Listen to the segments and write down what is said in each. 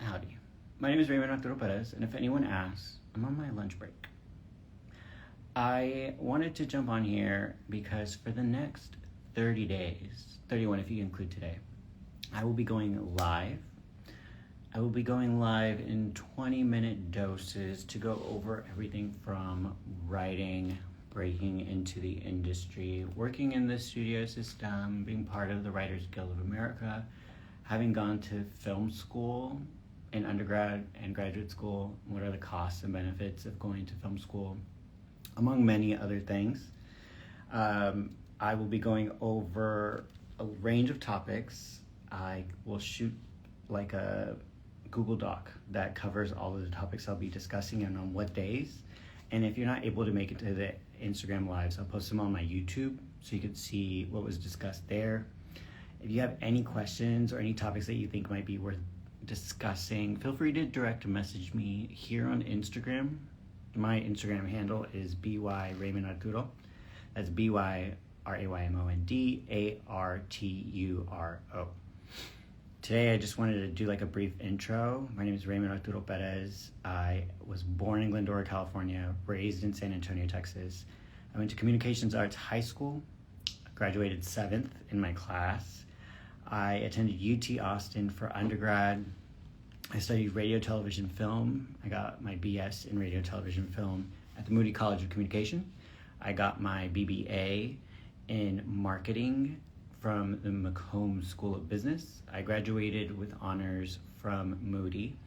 Howdy. My name is Raymond Arturo Perez, and if anyone asks, I'm on my lunch break. I wanted to jump on here because for the next 30 days, 31 if you include today, I will be going live. I will be going live in 20-minute doses to go over everything from writing, breaking into the industry, working in the studio system, being part of the Writers Guild of America, having gone to film school in undergrad and graduate school, what are the costs and benefits of going to film school, among many other things. I will be going over a range of topics. I will shoot like a Google Doc that covers all of the topics I'll be discussing and on what days. And if you're not able to make it to the Instagram lives, I'll post them on my YouTube so you can see what was discussed there. If you have any questions or any topics that you think might be worth discussing, feel free to direct message me here on Instagram. My Instagram handle is BYRaymondArturo. That's BYRaymondArturo. Today I just wanted to do like a brief intro. My name is Raymond Arturo Perez. I was born in Glendora, California, raised in San Antonio, Texas. I went to Communications Arts High School, graduated 7th in my class. I attended UT Austin for undergrad. I studied radio, television, film. I got my BS in radio, television, film at the Moody College of Communication. I got my BBA in marketing from the Macomb School of Business. I graduated with honors from Moody.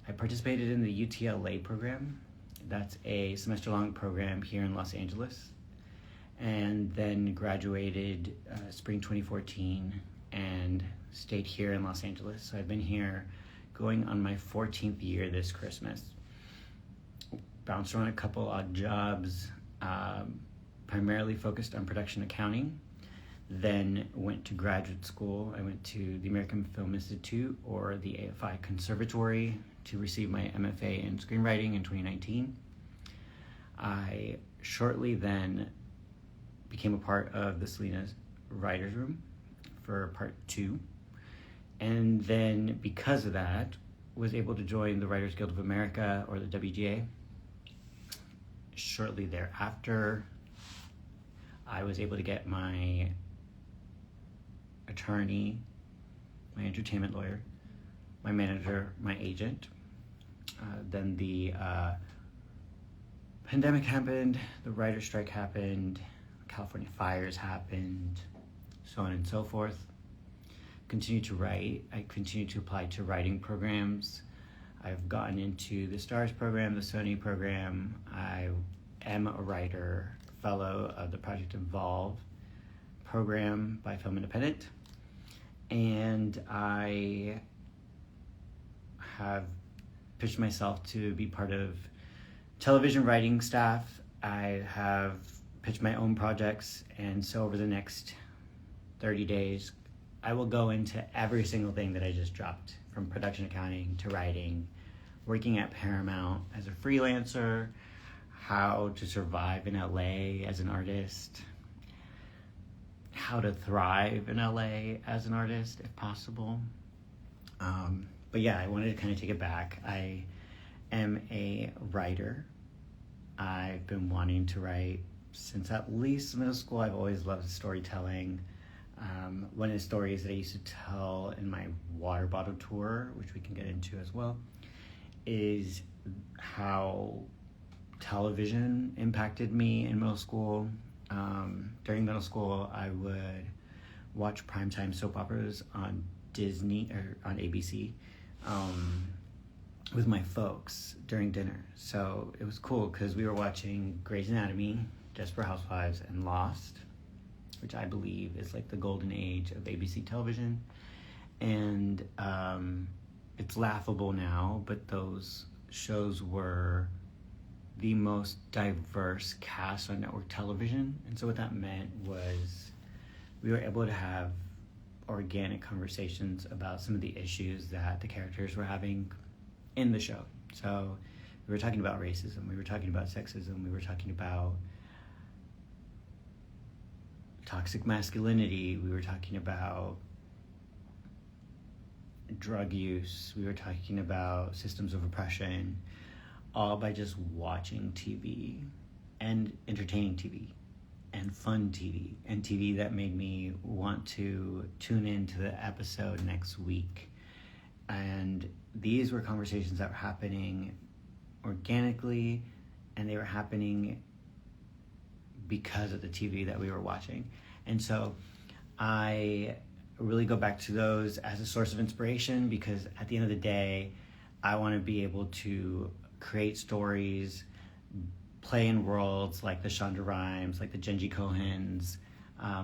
I participated in the UTLA program. That's a semester-long program here in Los Angeles. And then graduated spring 2014 and stayed here in Los Angeles. So I've been here going on my 14th year this Christmas. Bounced around a couple odd jobs, primarily focused on production accounting. Then went to graduate school. I went to the American Film Institute, or the AFI Conservatory, to receive my MFA in screenwriting in 2019. I shortly then became a part of the Selena's Writers Room for part 2. And then because of that, was able to join the Writers Guild of America, or the WGA. Shortly thereafter, I was able to get my attorney, my entertainment lawyer, my manager, my agent. Then the pandemic happened, the writer's strike happened, California fires happened, so on and so forth. Continue to write. I continue to apply to writing programs. I've gotten into the STARS program, the Sony program. I am a writer, fellow of the Project Involve program by Film Independent. And I have pitched myself to be part of television writing staff. I have pitched my own projects, and so over the next 30 days, I will go into every single thing that I just dropped, from production accounting to writing, working at Paramount as a freelancer, how to survive in LA as an artist, how to thrive in LA as an artist, if possible. But yeah, I wanted to kind of take it back. I am a writer. I've been wanting to write since at least middle school. I've always loved storytelling. One of the stories that I used to tell in my water bottle tour, which we can get into as well, is how television impacted me in middle school. During middle school, I would watch primetime soap operas on Disney or on ABC with my folks during dinner. So it was cool because we were watching Grey's Anatomy, Desperate Housewives, and Lost, which I believe is like the golden age of ABC television. And it's laughable now, but those shows were the most diverse cast on network television. And so what that meant was we were able to have organic conversations about some of the issues that the characters were having in the show. So we were talking about racism, we were talking about sexism, we were talking about toxic masculinity, we were talking about drug use, we were talking about systems of oppression, all by just watching TV and entertaining TV and fun TV and TV that made me want to tune into the episode next week. And these were conversations that were happening organically, and they were happening because of the TV that we were watching. And so I really go back to those as a source of inspiration, because at the end of the day, I want to be able to create stories, play in worlds like the Shonda Rhimes, like the Genji Cohens,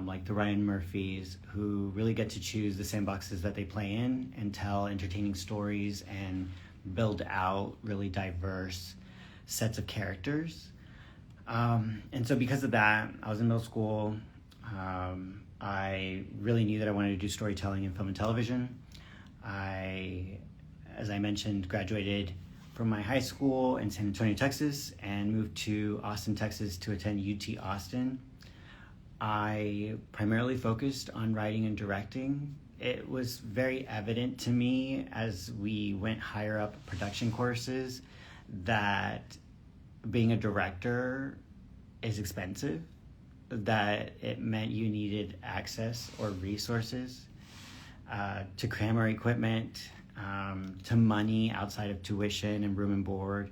like the Ryan Murphys, who really get to choose the sandboxes that they play in and tell entertaining stories and build out really diverse sets of characters. And so because of that, I was in middle school. I really knew that I wanted to do storytelling in film and television. As I mentioned, graduated from my high school in San Antonio, Texas, and moved to Austin, Texas to attend UT Austin. I primarily focused on writing and directing. It was very evident to me as we went higher up production courses that being a director is expensive, that it meant you needed access or resources to camera equipment, to money outside of tuition and room and board.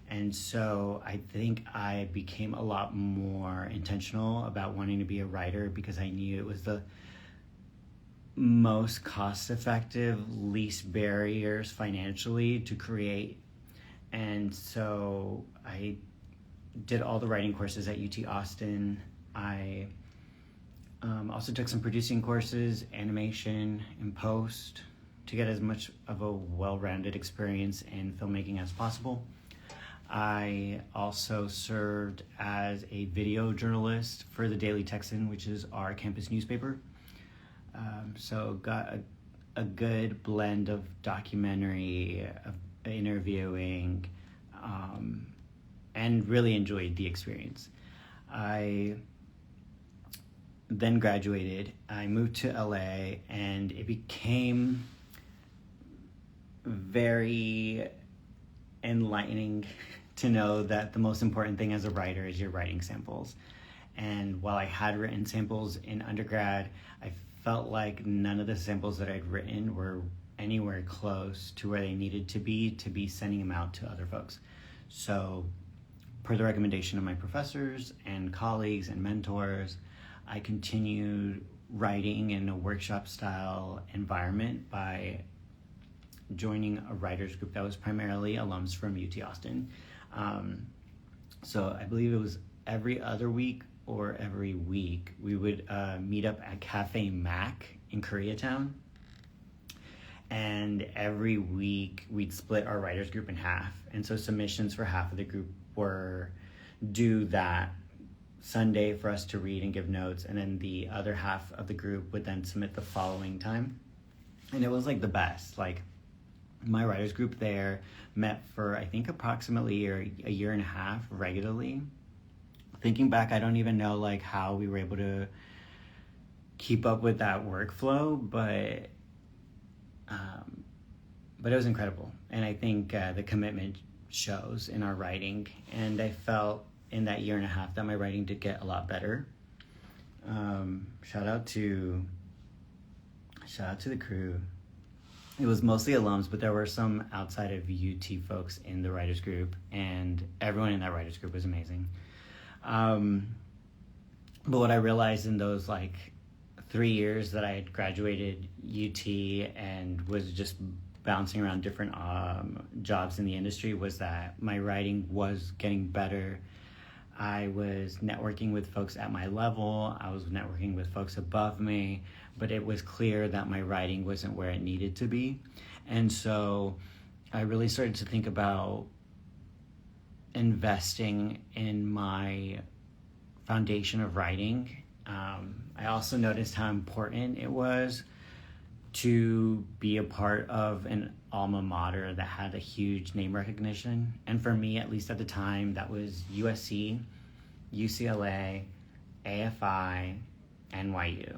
And so I think I became a lot more intentional about wanting to be a writer, because I knew it was the most cost-effective, least barriers financially to create. And so I did all the writing courses at UT Austin. I also took some producing courses, animation, and post, to get as much of a well-rounded experience in filmmaking as possible. I also served as a video journalist for the Daily Texan, which is our campus newspaper. So got a good blend of documentary, of interviewing, and really enjoyed the experience. I then graduated. I moved to LA, and it became very enlightening to know that the most important thing as a writer is your writing samples. And while I had written samples in undergrad, I felt like none of the samples that I'd written were anywhere close to where they needed to be sending them out to other folks. So per the recommendation of my professors and colleagues and mentors, I continued writing in a workshop style environment by joining a writers group that was primarily alums from UT Austin. So I believe it was every other week or every week we would meet up at Cafe Mac in Koreatown. And every week we'd split our writers group in half. And so submissions for half of the group were due that Sunday for us to read and give notes, and then the other half of the group would then submit the following time. And it was like the best. Like, my writers group there met for, I think, approximately a year and a half regularly. Thinking back, I don't even know like how we were able to keep up with that workflow, but it was incredible. And I think the commitment shows in our writing. And I felt in that year and a half that my writing did get a lot better. Shout out to the crew. It was mostly alums, but there were some outside of UT folks in the writers group, and everyone in that writers group was amazing. But what I realized in those like 3 years that I had graduated UT and was just bouncing around different jobs in the industry was that my writing was getting better. I was networking with folks at my level. I was networking with folks above me, but it was clear that my writing wasn't where it needed to be. And so I really started to think about investing in my foundation of writing. I also noticed how important it was to be a part of an alma mater that had a huge name recognition. And for me, at least at the time, that was USC, UCLA, AFI, NYU.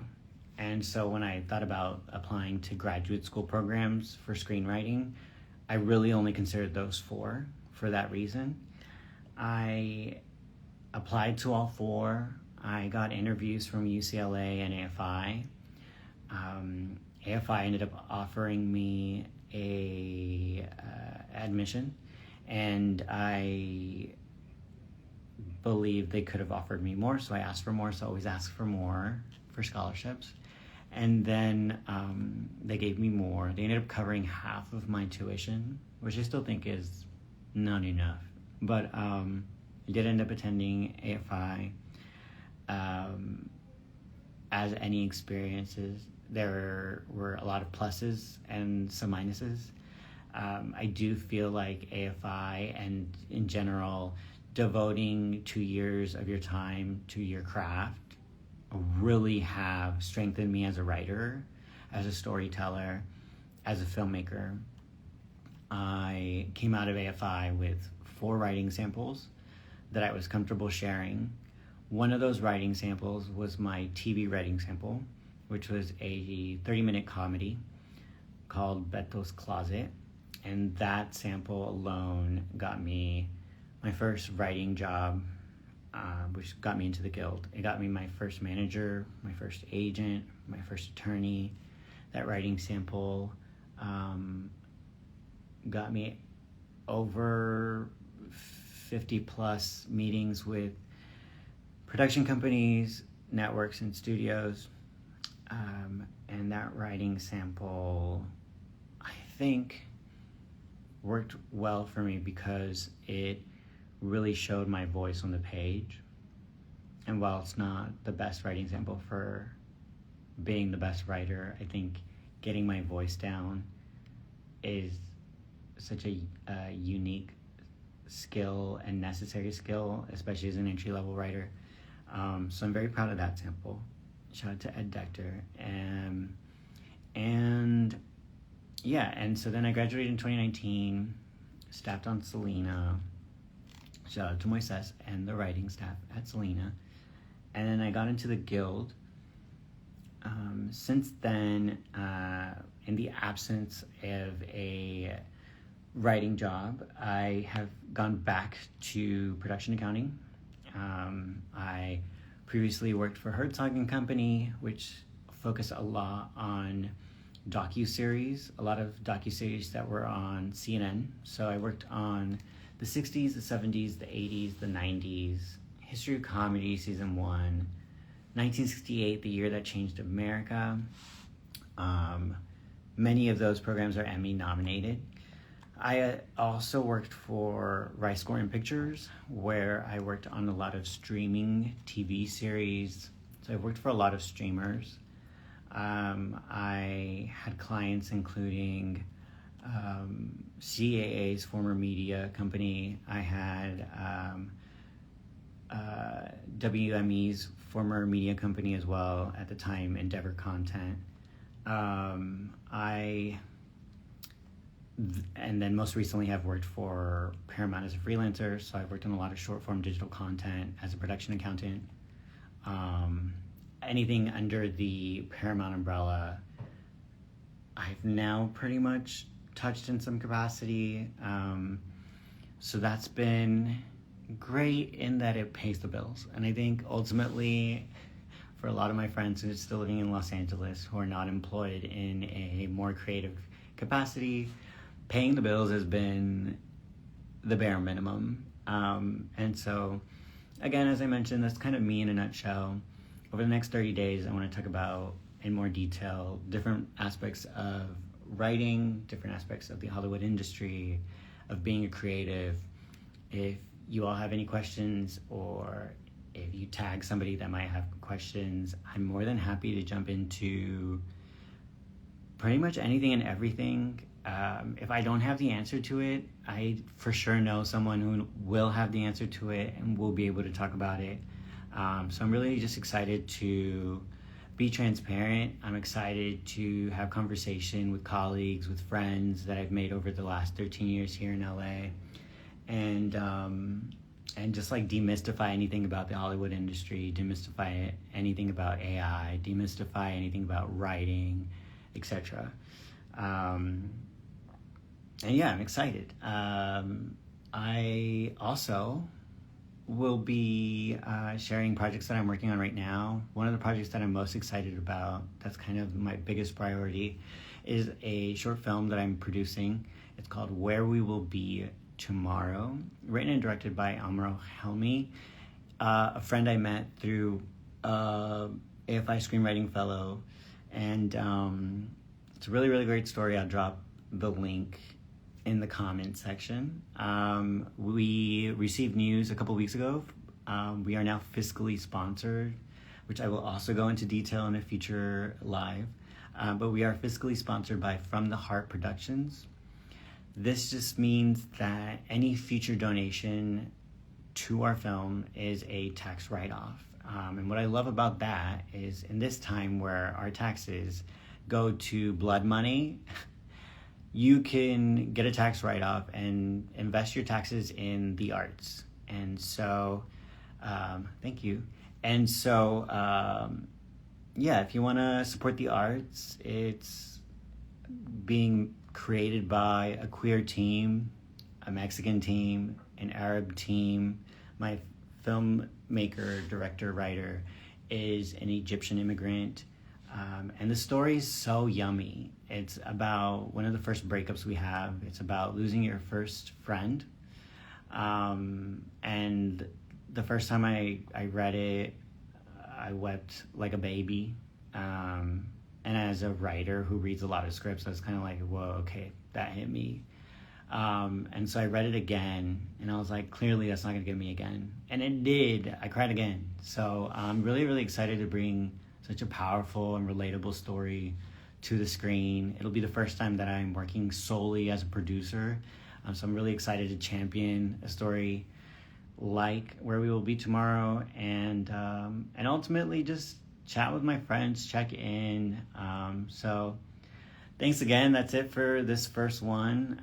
And so when I thought about applying to graduate school programs for screenwriting, I really only considered those four for that reason. I applied to all four. I got interviews from UCLA and AFI. AFI ended up offering me a admission, and I believe they could have offered me more, so I asked for more. So I always ask for more for scholarships. And then they gave me more. They ended up covering half of my tuition, which I still think is not enough. But I did end up attending AFI. As any experiences, there were a lot of pluses and some minuses. I do feel like AFI and in general, devoting 2 years of your time to your craft really have strengthened me as a writer, as a storyteller, as a filmmaker. I came out of AFI with 4 writing samples that I was comfortable sharing. One of those writing samples was my TV writing sample, which was a 30-minute comedy called Beto's Closet. And that sample alone got me my first writing job, which got me into the Guild. It got me my first manager, my first agent, my first attorney. That writing sample got me over 50 plus meetings with production companies, networks, and studios. And that writing sample, I think, worked well for me because it really showed my voice on the page. And while it's not the best writing sample for being the best writer, I think getting my voice down is such a unique skill and necessary skill, especially as an entry-level writer. So I'm very proud of that sample. Shout out to Ed Dector. And so then I graduated in 2019, staffed on Selena. Shout out to Moises and the writing staff at Selena. And then I got into the Guild. Since then, in the absence of a writing job, I have gone back to production accounting. I previously worked for Herzog & Company, which focused a lot on docuseries, a lot of docuseries that were on CNN. So I worked on the 60s, the 70s, the 80s, the 90s, History of Comedy, Season 1, 1968, the year that changed America. Many of those programs are Emmy nominated. I also worked for Rice Gordon Pictures, where I worked on a lot of streaming TV series. So I worked for a lot of streamers. I had clients including CAA's former media company. I had WME's former media company as well at the time, Endeavor Content. And then most recently have worked for Paramount as a freelancer, so I've worked on a lot of short-form digital content as a production accountant. Anything under the Paramount umbrella, I've now pretty much touched in some capacity. So that's been great in that it pays the bills. And I think ultimately, for a lot of my friends who are still living in Los Angeles, who are not employed in a more creative capacity, paying the bills has been the bare minimum. And so, again, as I mentioned, that's kind of me in a nutshell. Over the next 30 days, I want to talk about, in more detail, different aspects of writing, different aspects of the Hollywood industry, of being a creative. If you all have any questions, or if you tag somebody that might have questions, I'm more than happy to jump into pretty much anything and everything. If I don't have the answer to it, I for sure know someone who will have the answer to it and will be able to talk about it. So I'm really just excited to be transparent. I'm excited to have conversation with colleagues, with friends that I've made over the last 13 years here in LA. And and just like demystify anything about the Hollywood industry, demystify anything about AI, demystify anything about writing, etc. And yeah, I'm excited. I also will be sharing projects that I'm working on right now. One of the projects that I'm most excited about, that's kind of my biggest priority, is a short film that I'm producing. It's called Where We Will Be Tomorrow, written and directed by Amro Helmi, a friend I met through AFI Screenwriting Fellow. And it's a really, really great story. I'll drop the link in the comment section. We received news a couple weeks ago. We are now fiscally sponsored, which I will also go into detail in a future live. But we are fiscally sponsored by From the Heart Productions. This just means that any future donation to our film is a tax write-off. And what I love about that is in this time where our taxes go to blood money, you can get a tax write-off and invest your taxes in the arts. And so, thank you. And so, yeah, if you want to support the arts, it's being created by a queer team, a Mexican team, an Arab team. My filmmaker, director, writer is an Egyptian immigrant. And the story is so yummy. It's about one of the first breakups we have. It's about losing your first friend. And the first time I read it, I wept like a baby. And as a writer who reads a lot of scripts, I was kind of like, whoa, okay, that hit me. And so I read it again, and I was like, clearly that's not going to get me again. And it did. I cried again. So I'm really, really excited to bring such a powerful and relatable story to the screen. It'll be the first time that I'm working solely as a producer. So I'm really excited to champion a story like Where We Will Be Tomorrow, and ultimately just chat with my friends, check in. So thanks again. That's it for this first one.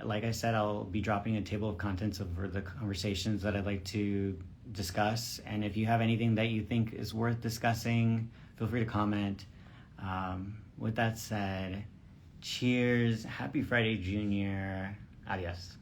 Like I said, I'll be dropping a table of contents over the conversations that I'd like to discuss. And if you have anything that you think is worth discussing, feel free to comment. With that said, cheers. Happy Friday, Junior. Adios.